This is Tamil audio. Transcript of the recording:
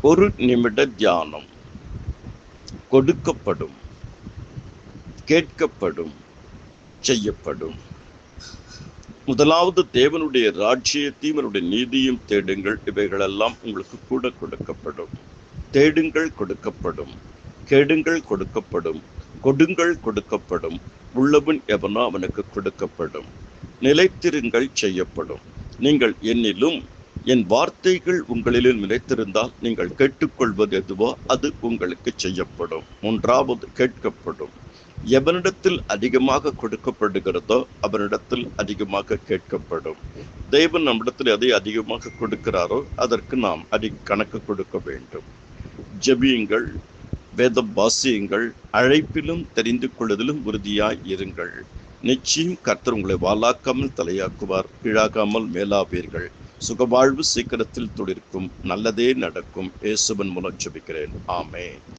ஒரு நிமிட தியானம். கொடுக்கப்படும், கேட்கப்படும், செய்யப்படும். முதலாவது தேவனுடைய ராஜ்யத்தையும் அவருடைய நீதியும் தேடுங்கள், இவைகளெல்லாம் உங்களுக்கு கூட கொடுக்கப்படும். தேடுங்கள், கொடுக்கப்படும். கேடுங்கள், கொடுக்கப்படும். கொடுங்கள், கொடுக்கப்படும். உள்ளவன் எவனோ அவனுக்கு கொடுக்கப்படும். நிலைத்திருங்கள், செய்யப்படும். நீங்கள் என்னிலும் என் வார்த்தைகள் உங்களிலும் நிலைத்திருந்தால் நீங்கள் கேட்டுக்கொள்வது எதுவோ அது உங்களுக்கு செய்யப்படும். மூன்றாவது, கேட்கப்படும். எவனிடத்தில் அதிகமாக கொடுக்கப்படுகிறதோ அவனிடத்தில் அதிகமாக கேட்கப்படும். தேவன் நம்மிடத்தில் எதை அதிகமாக கொடுக்கிறாரோ அதற்கு நாம் கணக்கு கொடுக்க வேண்டும். ஜெபியுங்கள், வேதம் வாசியுங்கள், அழைப்பிலும் தெரிந்து கொள்வதிலும் உறுதியாய் இருங்கள். நிச்சயம் கர்த்தர் உங்களை வாலாக்காமல் தலையாக்குவார், கீழாகாமல் மேலாவீர்கள். சுகவாழ்வு சீக்கிரத்தில் துளிர்க்கும். நல்லதே நடக்கும். இயேசுவின் மூலம் ஜெபிக்கிறேன். ஆமென்.